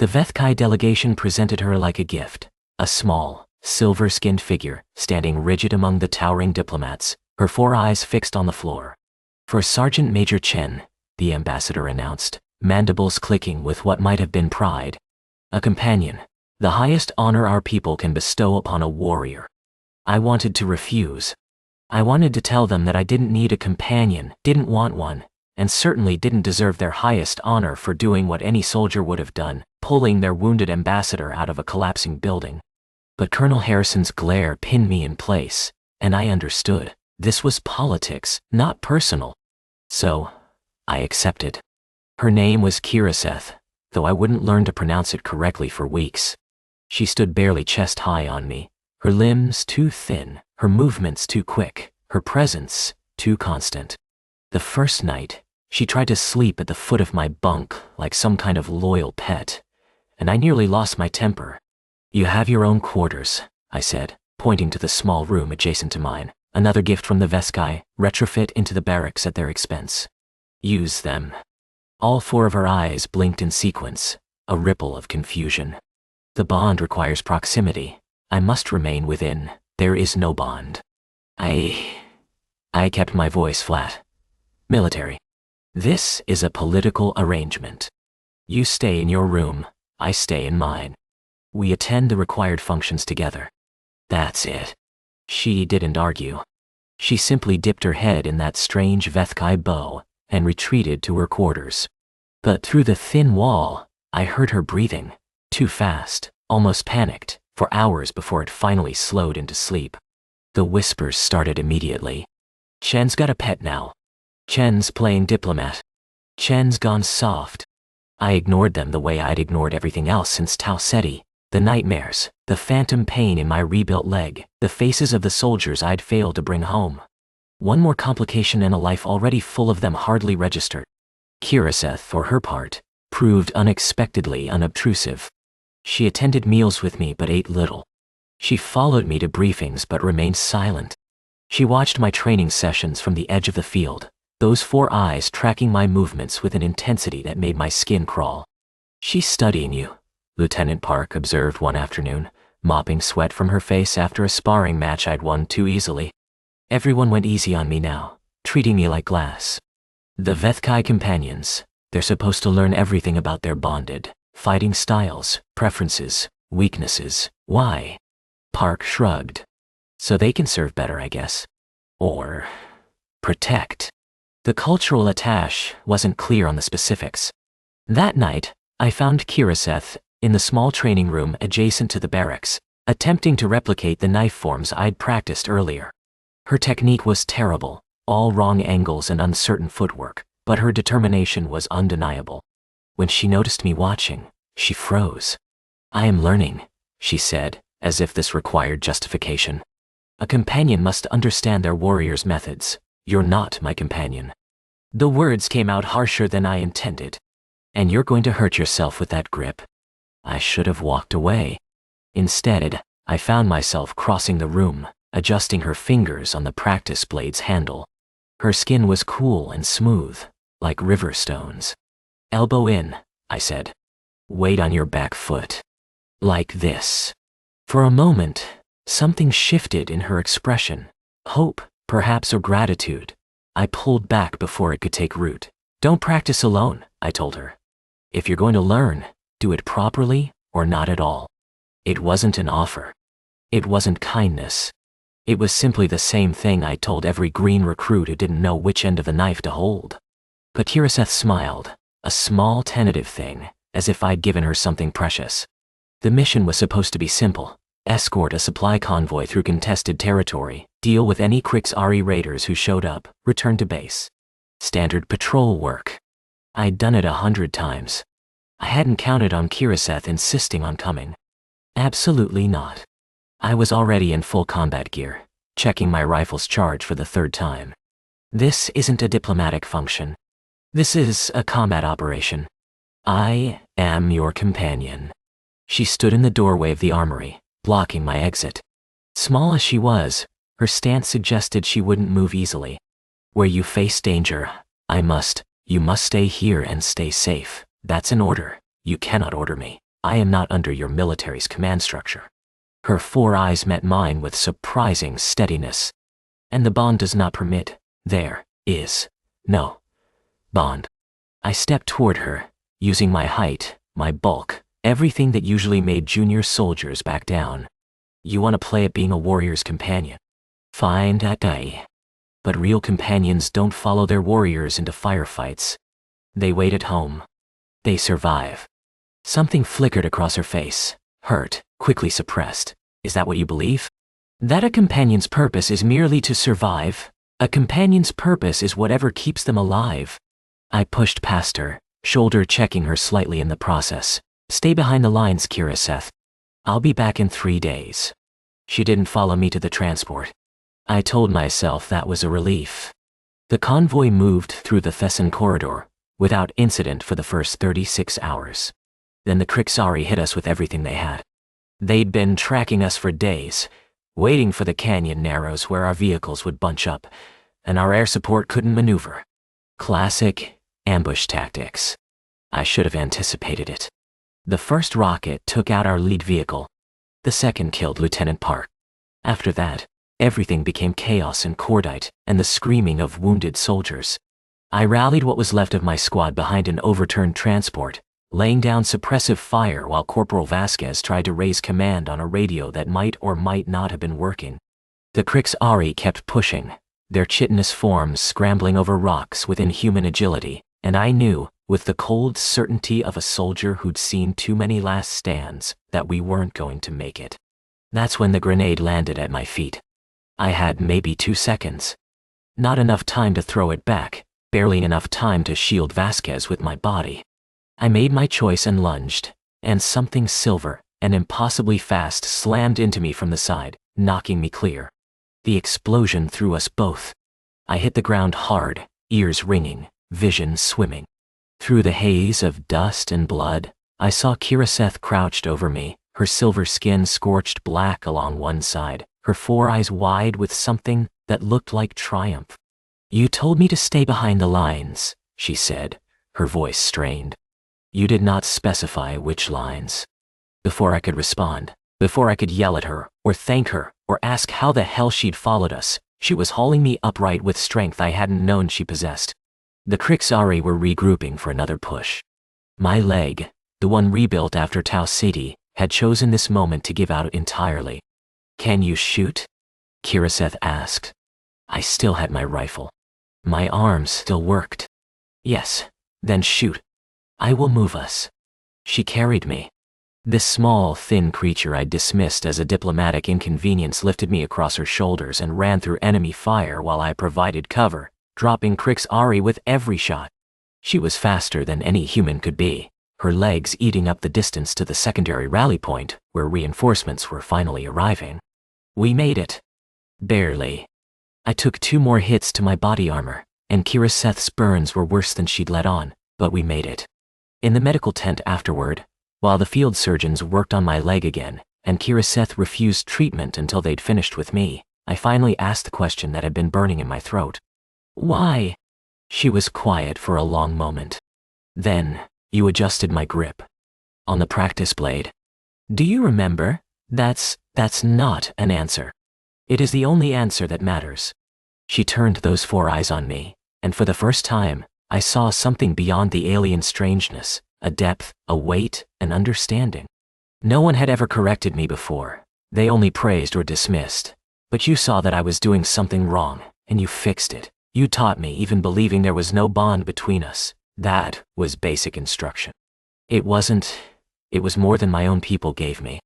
The Vethkai delegation presented her like a gift, a small, silver-skinned figure standing rigid among the towering diplomats, her 4 eyes fixed on the floor. For Sergeant Major Chen, the ambassador announced, mandibles clicking with what might have been pride. A companion, the highest honor our people can bestow upon a warrior. I wanted to refuse. I wanted to tell them that I didn't need a companion, didn't want one, and certainly didn't deserve their highest honor for doing what any soldier would have done, pulling their wounded ambassador out of a collapsing building. But Colonel Harrison's glare pinned me in place, and I understood. This was politics, not personal. So, I accepted. Her name was Kiraseth, though I wouldn't learn to pronounce it correctly for weeks. She stood barely chest-high on me, her limbs too thin, her movements too quick, her presence too constant. The first night, she tried to sleep at the foot of my bunk like some kind of loyal pet, and I nearly lost my temper. "You have your own quarters," I said, pointing to the small room adjacent to mine, another gift from the Vethkai, retrofit into the barracks at their expense. "Use them." All 4 of her eyes blinked in sequence, a ripple of confusion. "The bond requires proximity. I must remain within. There is no bond." I kept my voice flat. "Military. This is a political arrangement. You stay in your room, I stay in mine. We attend the required functions together. That's it." She didn't argue. She simply dipped her head in that strange Vethkai bow and retreated to her quarters. But through the thin wall, I heard her breathing, too fast, almost panicked, for hours before it finally slowed into sleep. The whispers started immediately. "Chen's got a pet now. Chen's playing diplomat. Chen's gone soft." I ignored them the way I'd ignored everything else since Tau Ceti, the nightmares, the phantom pain in my rebuilt leg, the faces of the soldiers I'd failed to bring home. One more complication in a life already full of them hardly registered. Kiraseth, for her part, proved unexpectedly unobtrusive. She attended meals with me but ate little. She followed me to briefings but remained silent. She watched my training sessions from the edge of the field, those 4 eyes tracking my movements with an intensity that made my skin crawl. "She's studying you," Lieutenant Park observed one afternoon, mopping sweat from her face after a sparring match I'd won too easily. Everyone went easy on me now, treating me like glass. The Vethkai companions, they're supposed to learn everything about their bonded, fighting styles, preferences, weaknesses. Why? Park shrugged. "So they can serve better, I guess. Or protect." The cultural attaché wasn't clear on the specifics. That night, I found Kiraseth in the small training room adjacent to the barracks, attempting to replicate the knife forms I'd practiced earlier. Her technique was terrible, all wrong angles and uncertain footwork, but her determination was undeniable. When she noticed me watching, she froze. "I am learning," she said, as if this required justification. "A companion must understand their warrior's methods. You're not my companion." The words came out harsher than I intended. "And you're going to hurt yourself with that grip." I should have walked away. Instead, I found myself crossing the room, adjusting her fingers on the practice blade's handle. Her skin was cool and smooth, like river stones. "Elbow in," I said. "Weight on your back foot. Like this." For a moment, something shifted in her expression. Hope, perhaps, or gratitude. I pulled back before it could take root. "Don't practice alone," I told her. "If you're going to learn, do it properly or not at all." It wasn't an offer. It wasn't kindness. It was simply the same thing I told every green recruit who didn't know which end of the knife to hold. But Kiraseth smiled, a small tentative thing, as if I'd given her something precious. The mission was supposed to be simple: escort a supply convoy through contested territory, deal with any Krix-Ari raiders who showed up, return to base. Standard patrol work. I'd done it 100 times. I hadn't counted on Kiraseth insisting on coming. Absolutely not. I was already in full combat gear, checking my rifle's charge for the 3rd time. "This isn't a diplomatic function. This is a combat operation. I am your companion." She stood in the doorway of the armory, blocking my exit. Small as she was, her stance suggested she wouldn't move easily. "Where you face danger, you must stay here and stay safe. That's an order. You cannot order me." I am not under your military's command structure. Her 4 eyes met mine with surprising steadiness. And the bond does not permit. There is no bond. I stepped toward her, using my height, my bulk, everything that usually made junior soldiers back down. You want to play at being a warrior's companion? Fine, that guy. But real companions don't follow their warriors into firefights. They wait at home. They survive. Something flickered across her face, hurt, quickly suppressed. Is that what you believe? That a companion's purpose is merely to survive? A companion's purpose is whatever keeps them alive. I pushed past her, shoulder checking her slightly in the process. Stay behind the lines, Kiraseth. I'll be back in 3 days. She didn't follow me to the transport. I told myself that was a relief. The convoy moved through the Thessan corridor, without incident for the first 36 hours. Then the Krixari hit us with everything they had. They'd been tracking us for days, waiting for the canyon narrows where our vehicles would bunch up, and our air support couldn't maneuver. Classic ambush tactics. I should have anticipated it. The first rocket took out our lead vehicle. The second killed Lieutenant Park. After that, everything became chaos and cordite and the screaming of wounded soldiers. I rallied what was left of my squad behind an overturned transport, laying down suppressive fire while Corporal Vasquez tried to raise command on a radio that might or might not have been working. The Krixari kept pushing, their chitinous forms scrambling over rocks with inhuman agility, and I knew, with the cold certainty of a soldier who'd seen too many last stands, that we weren't going to make it. That's when the grenade landed at my feet. I had maybe 2 seconds. Not enough time to throw it back, barely enough time to shield Vasquez with my body. I made my choice and lunged, and something silver and impossibly fast slammed into me from the side, knocking me clear. The explosion threw us both. I hit the ground hard, ears ringing, vision swimming. Through the haze of dust and blood, I saw Kiraseth crouched over me, her silver skin scorched black along one side, her 4 eyes wide with something that looked like triumph. "You told me to stay behind the lines," she said, her voice strained. "You did not specify which lines." Before I could respond, before I could yell at her, or thank her, or ask how the hell she'd followed us, she was hauling me upright with strength I hadn't known she possessed. The Krixari were regrouping for another push. My leg, the one rebuilt after Tau City, had chosen this moment to give out entirely. "Can you shoot?" Kiraseth asked. I still had my rifle. My arms still worked. "Yes, then shoot. I will move us." She carried me. This small, thin creature I'd dismissed as a diplomatic inconvenience lifted me across her shoulders and ran through enemy fire while I provided cover, dropping Krixari with every shot. She was faster than any human could be, her legs eating up the distance to the secondary rally point where reinforcements were finally arriving. We made it. Barely. I took 2 more hits to my body armor, and Kiraseth's burns were worse than she'd let on, but we made it. In the medical tent afterward, while the field surgeons worked on my leg again, and Kiraseth refused treatment until they'd finished with me, I finally asked the question that had been burning in my throat. "Why?" She was quiet for a long moment. "Then, you adjusted my grip. On the practice blade. Do you remember? That's not an answer. It is the only answer that matters." She turned those 4 eyes on me, and for the first time, I saw something beyond the alien strangeness, a depth, a weight, an understanding. No one had ever corrected me before. They only praised or dismissed. But you saw that I was doing something wrong, and you fixed it. You taught me even believing there was no bond between us. That was basic instruction. It was more than my own people gave me.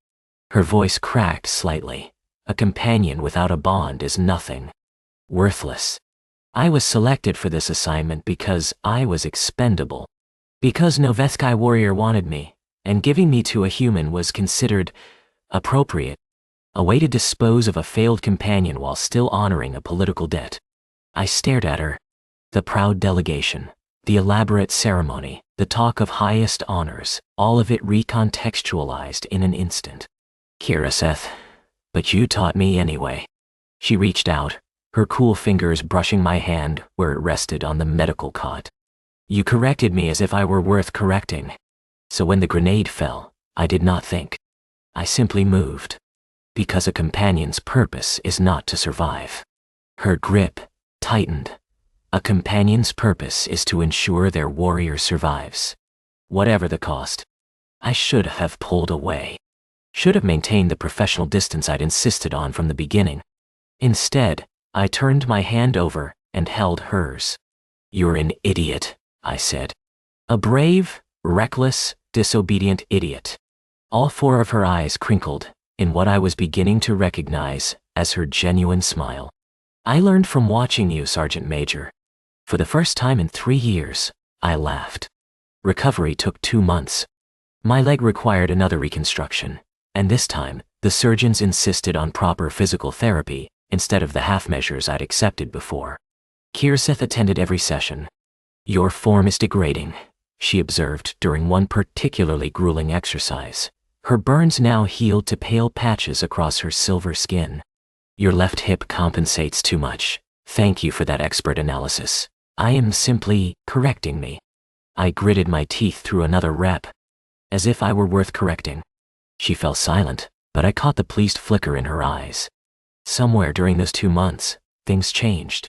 Her voice cracked slightly. A companion without a bond is nothing. Worthless. I was selected for this assignment because I was expendable. Because no Vethkai warrior wanted me, and giving me to a human was considered appropriate. A way to dispose of a failed companion while still honoring a political debt. I stared at her. The proud delegation, the elaborate ceremony, the talk of highest honors, all of it recontextualized in an instant. "Kiraseth, but you taught me anyway." She reached out, her cool fingers brushing my hand where it rested on the medical cot. "You corrected me as if I were worth correcting. So when the grenade fell, I did not think. I simply moved. Because a companion's purpose is not to survive. Her grip tightened. A companion's purpose is to ensure their warrior survives. Whatever the cost. I should have pulled away. Should have maintained the professional distance I'd insisted on from the beginning. Instead, I turned my hand over and held hers. "You're an idiot," I said. A brave, reckless, disobedient idiot. All four of her eyes crinkled in what I was beginning to recognize as her genuine smile. "I learned from watching you, Sergeant Major." For the first time in 3 years, I laughed. Recovery took 2 months. My leg required another reconstruction, and this time, the surgeons insisted on proper physical therapy instead of the half measures I'd accepted before. Kirseth attended every session. "Your form is degrading," she observed during one particularly grueling exercise. Her burns now healed to pale patches across her silver skin. "Your left hip compensates too much. Thank you for that expert analysis. I am simply correcting me." I gritted my teeth through another rep, as if I were worth correcting. She fell silent, but I caught the pleased flicker in her eyes. Somewhere during those 2 months, things changed.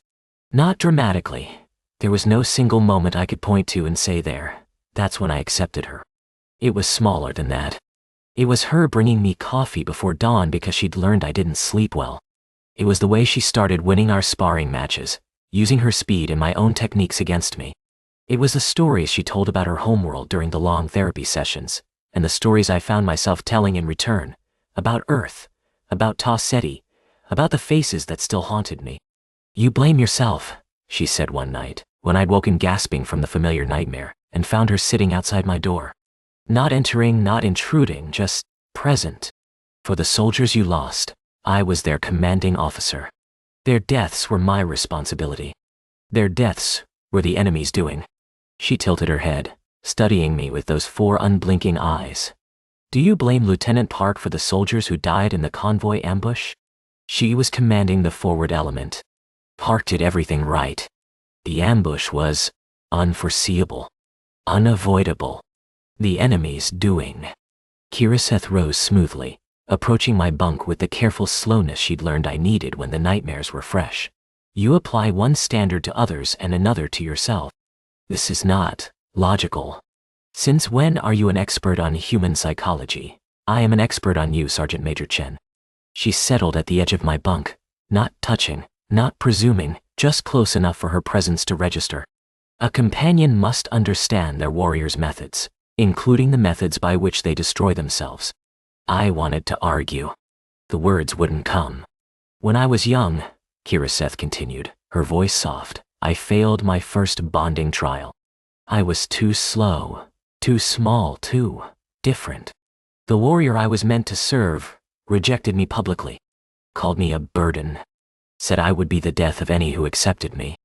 Not dramatically. There was no single moment I could point to and say that's when I accepted her. It was smaller than that. It was her bringing me coffee before dawn because she'd learned I didn't sleep well. It was the way she started winning our sparring matches, using her speed and my own techniques against me. It was the stories she told about her homeworld during the long therapy sessions, and the stories I found myself telling in return, about Earth, about Tassetti, about the faces that still haunted me. "You blame yourself," she said one night, when I'd woken gasping from the familiar nightmare and found her sitting outside my door. Not entering, not intruding, just present. "For the soldiers you lost, I was their commanding officer. Their deaths were my responsibility. Their deaths were the enemy's doing." She tilted her head, studying me with those 4 unblinking eyes. "Do you blame Lieutenant Park for the soldiers who died in the convoy ambush?" She was commanding the forward element. Park did everything right. The ambush was unforeseeable, unavoidable. The enemy's doing. Kirseth rose smoothly, approaching my bunk with the careful slowness she'd learned I needed when the nightmares were fresh. "You apply one standard to others and another to yourself. This is not logical. Since when are you an expert on human psychology? I am an expert on you, Sergeant Major Chen." She settled at the edge of my bunk, not touching, not presuming, just close enough for her presence to register. A companion must understand their warrior's methods, including the methods by which they destroy themselves. I wanted to argue. The words wouldn't come. "When I was young," Kirseth continued, her voice soft, "I failed my first bonding trial. I was too slow, too small, too different. The warrior I was meant to serve rejected me publicly, called me a burden, said I would be the death of any who accepted me.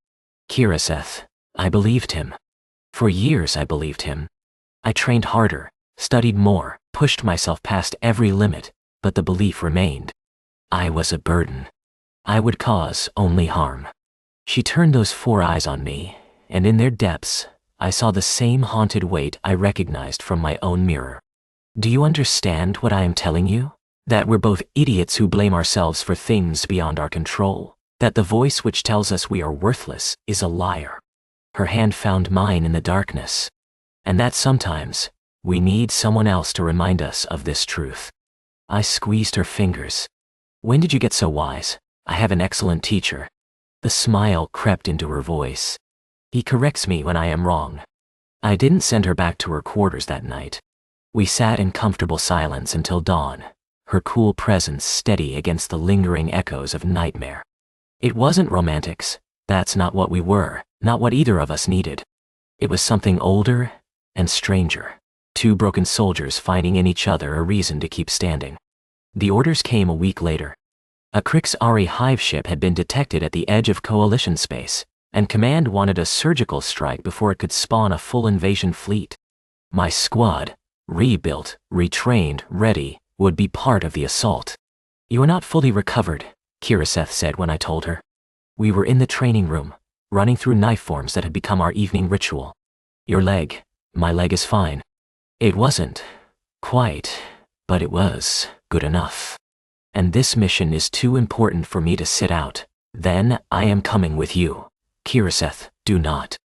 Kirseth, I believed him. For years I believed him. I trained harder, studied more, pushed myself past every limit, but the belief remained. I was a burden. I would cause only harm." She turned those 4 eyes on me, and in their depths, I saw the same haunted weight I recognized from my own mirror. "Do you understand what I am telling you? That we're both idiots who blame ourselves for things beyond our control. That the voice which tells us we are worthless is a liar." Her hand found mine in the darkness. "And that sometimes, we need someone else to remind us of this truth." I squeezed her fingers. "When did you get so wise? I have an excellent teacher." The smile crept into her voice. "He corrects me when I am wrong." I didn't send her back to her quarters that night. We sat in comfortable silence until dawn, her cool presence steady against the lingering echoes of nightmare. It wasn't romantics. That's not what we were, not what either of us needed. It was something older and stranger. 2 broken soldiers finding in each other a reason to keep standing. The orders came a week later. A Krix-Ari hive ship had been detected at the edge of Coalition space, and Command wanted a surgical strike before it could spawn a full invasion fleet. My squad, rebuilt, retrained, ready, would be part of the assault. "You are not fully recovered," Kirseth said when I told her. We were in the training room, running through knife forms that had become our evening ritual. "Your leg." "My leg is fine." It wasn't Quite, but it was good enough. And this mission is too important for me to sit out. Then I am coming with you. Kiriseth, do not.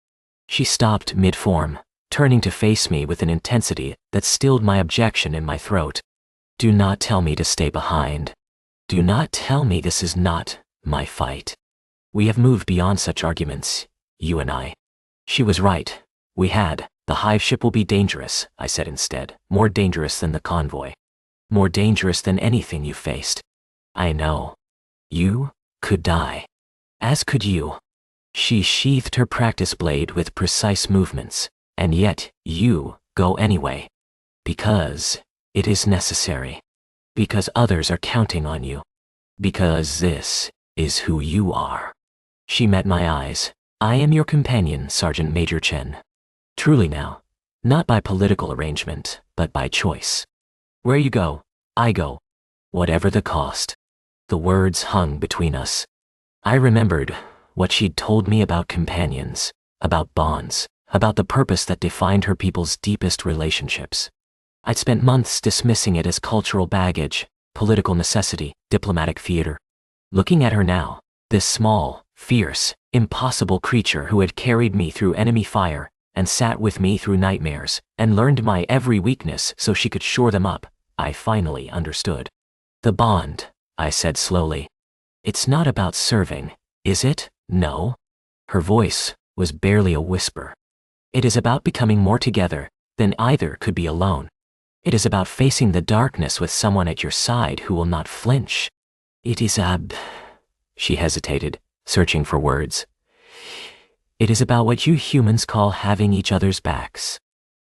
She stopped mid-form, turning to face me with an intensity that stilled my objection in my throat. Do not tell me to stay behind. Do not tell me this is not my fight. We have moved beyond such arguments, you and I. She was right. We had. The hive ship will be dangerous, I said instead. More dangerous than the convoy. More dangerous than anything you faced. I know. You could die. As could you. She sheathed her practice blade with precise movements, and yet you go anyway. Because it is necessary. Because others are counting on you. Because this is who you are. She met my eyes. I am your companion, Sergeant Major Chen. Truly now. Not by political arrangement, but by choice. Where you go, I go. Whatever the cost. The words hung between us. I remembered what she'd told me about companions, about bonds, about the purpose that defined her people's deepest relationships. I'd spent months dismissing it as cultural baggage, political necessity, diplomatic theater. Looking at her now, this small, fierce, impossible creature who had carried me through enemy fire and sat with me through nightmares and learned my every weakness so she could shore them up, I finally understood. The bond, I said slowly. It's not about serving, is it? No. Her voice was barely a whisper. It is about becoming more together than either could be alone. It is about facing the darkness with someone at your side who will not flinch. It is She hesitated, searching for words. It is about what you humans call having each other's backs.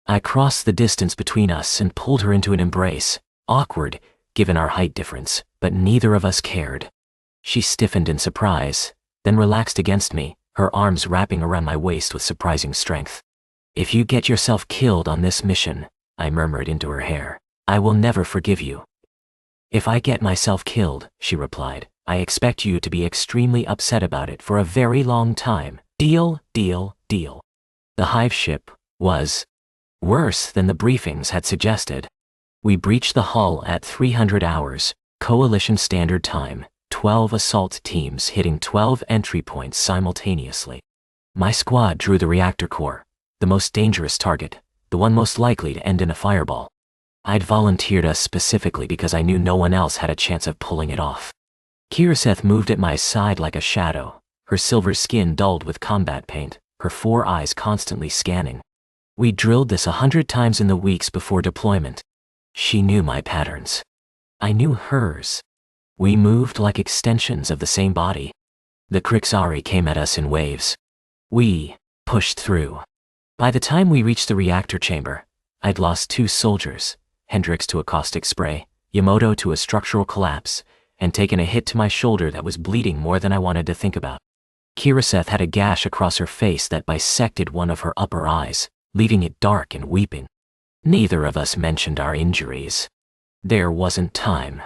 I crossed the distance between us and pulled her into an embrace, awkward, given our height difference, but neither of us cared. She stiffened in surprise, then relaxed against me, her arms wrapping around my waist with surprising strength. If you get yourself killed on this mission, I murmured into her hair, I will never forgive you. If I get myself killed, she replied, I expect you to be extremely upset about it for a very long time. Deal, deal, deal. The hive ship was worse than the briefings had suggested. We breached the hull at 300 hours, Coalition Standard Time, 12 assault teams hitting 12 entry points simultaneously. My squad drew the reactor core, the most dangerous target, the one most likely to end in a fireball. I'd volunteered us specifically because I knew no one else had a chance of pulling it off. Kiriseth moved at my side like a shadow, her silver skin dulled with combat paint, her 4 eyes constantly scanning. We drilled this 100 times in the weeks before deployment. She knew my patterns. I knew hers. We moved like extensions of the same body. The Krixari came at us in waves. We pushed through. By the time we reached the reactor chamber, I'd lost 2 soldiers, Hendrix to a caustic spray, Yamoto to a structural collapse, and taken a hit to my shoulder that was bleeding more than I wanted to think about. Kiriseth had a gash across her face that bisected one of her upper eyes, leaving it dark and weeping. Neither of us mentioned our injuries. There wasn't time.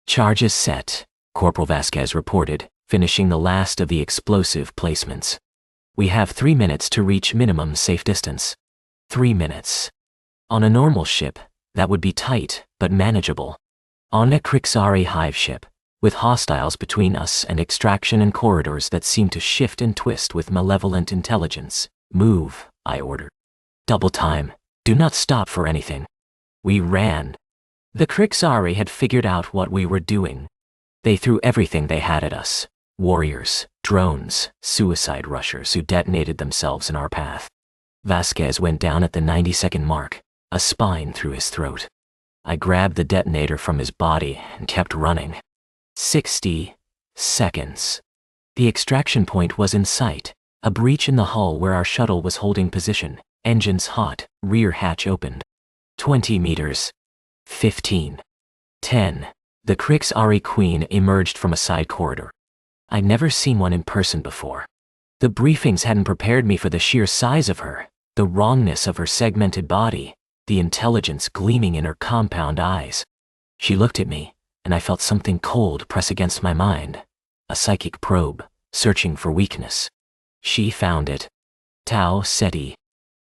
Charges set, Corporal Vasquez reported, finishing the last of the explosive placements. We have 3 minutes to reach minimum safe distance. 3 minutes. On a normal ship, that would be tight, but manageable. On a Krixari hive ship, with hostiles between us and extraction and corridors that seemed to shift and twist with malevolent intelligence. Move, I ordered. Double time. Do not stop for anything. We ran. The Krixari had figured out what we were doing. They threw everything they had at us. Warriors, drones, suicide rushers who detonated themselves in our path. Vasquez went down at the 90-second mark, a spine through his throat. I grabbed the detonator from his body and kept running. 60 seconds. The extraction point was in sight, a breach in the hull where our shuttle was holding position, engines hot, rear hatch opened. 20 meters. 15. 10. The Krixari Queen emerged from a side corridor. I'd never seen one in person before. The briefings hadn't prepared me for the sheer size of her, the wrongness of her segmented body, the intelligence gleaming in her compound eyes. She looked at me, and I felt something cold press against my mind, a psychic probe, searching for weakness. She found it. Tau Seti.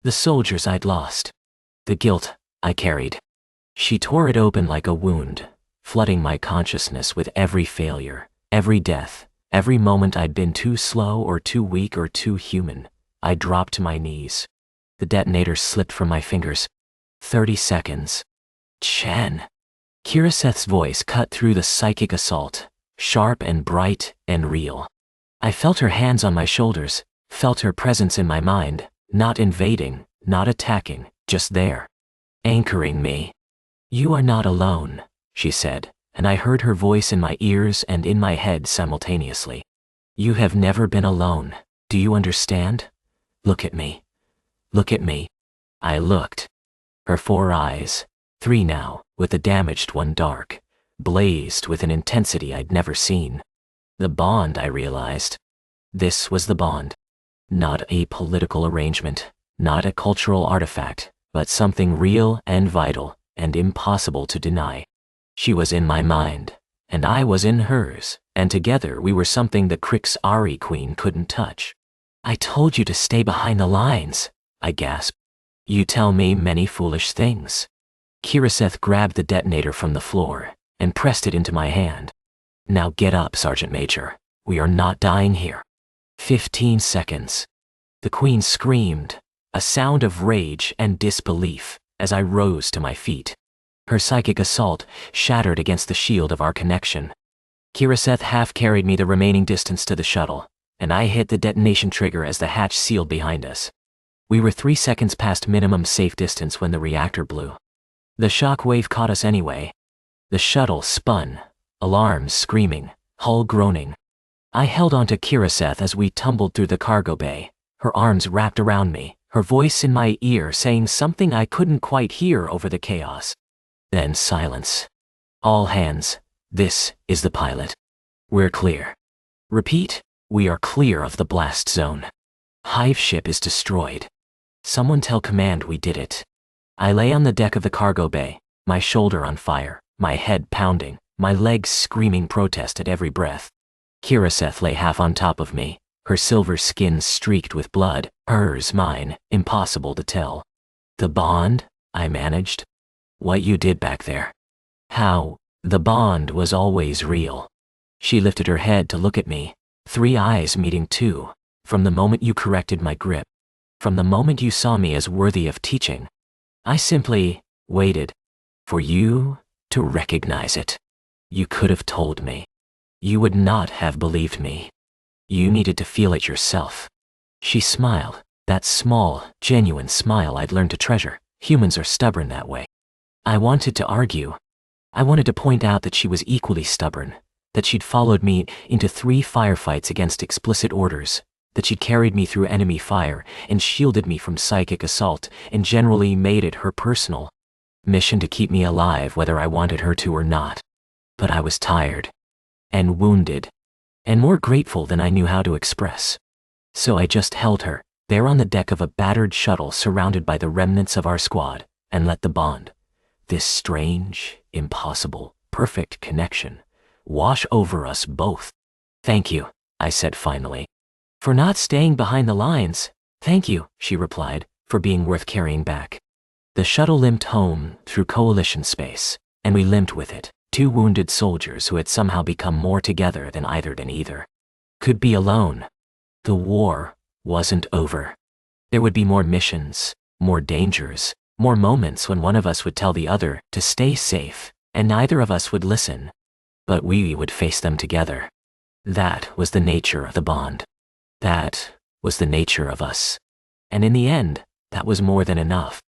The soldiers I'd lost. The guilt I carried. She tore it open like a wound, flooding my consciousness with every failure, every death, every moment I'd been too slow or too weak or too human. I dropped to my knees. The detonator slipped from my fingers. 30 seconds. Chen. Kiraseth's voice cut through the psychic assault, sharp and bright and real. I felt her hands on my shoulders, felt her presence in my mind, not invading, not attacking, just there, anchoring me. You are not alone, she said, and I heard her voice in my ears and in my head simultaneously. You have never been alone. Do you understand? Look at me. Look at me. I looked. Her 4 eyes, 3 now, with the damaged one dark, blazed with an intensity I'd never seen. The bond, I realized. This was the bond. Not a political arrangement, not a cultural artifact, but something real and vital and impossible to deny. She was in my mind, and I was in hers, and together we were something the Krik's Ari Queen couldn't touch. I told you to stay behind the lines, I gasped. You tell me many foolish things. Kiraseth grabbed the detonator from the floor and pressed it into my hand. Now get up, Sergeant Major. We are not dying here. 15 seconds. The Queen screamed, a sound of rage and disbelief, as I rose to my feet. Her psychic assault shattered against the shield of our connection. Kiraseth half carried me the remaining distance to the shuttle, and I hit the detonation trigger as the hatch sealed behind us. We were 3 seconds past minimum safe distance when the reactor blew. The shock wave caught us anyway. The shuttle spun, alarms screaming, hull groaning. I held onto Kiraseth as we tumbled through the cargo bay, her arms wrapped around me, her voice in my ear saying something I couldn't quite hear over the chaos. Then silence. All hands, this is the pilot. We're clear. Repeat, we are clear of the blast zone. Hive ship is destroyed. Someone tell command we did it. I lay on the deck of the cargo bay, my shoulder on fire, my head pounding, my legs screaming protest at every breath. Kiraseth lay half on top of me, her silver skin streaked with blood, hers, mine, impossible to tell. The bond, I managed. What you did back there. How, the bond was always real. She lifted her head to look at me, 3 eyes meeting too, from the moment you corrected my grip, from the moment you saw me as worthy of teaching. I simply waited for you to recognize it. You could have told me. You would not have believed me. You needed to feel it yourself. She smiled, that small, genuine smile I'd learned to treasure. Humans are stubborn that way. I wanted to argue. I wanted to point out that she was equally stubborn, that she'd followed me into 3 firefights against explicit orders, that she'd carried me through enemy fire and shielded me from psychic assault and generally made it her personal mission to keep me alive whether I wanted her to or not. But I was tired and wounded and more grateful than I knew how to express. So I just held her, there on the deck of a battered shuttle surrounded by the remnants of our squad, and let the bond, this strange, impossible, perfect connection, wash over us both. Thank you, I said finally. For not staying behind the lines. Thank you, she replied, for being worth carrying back. The shuttle limped home through coalition space, and we limped with it, 2 wounded soldiers who had somehow become more together than either could be alone. The war wasn't over. There would be more missions, more dangers, more moments when one of us would tell the other to stay safe, and neither of us would listen. But we would face them together. That was the nature of the bond. That was the nature of us. And in the end, that was more than enough.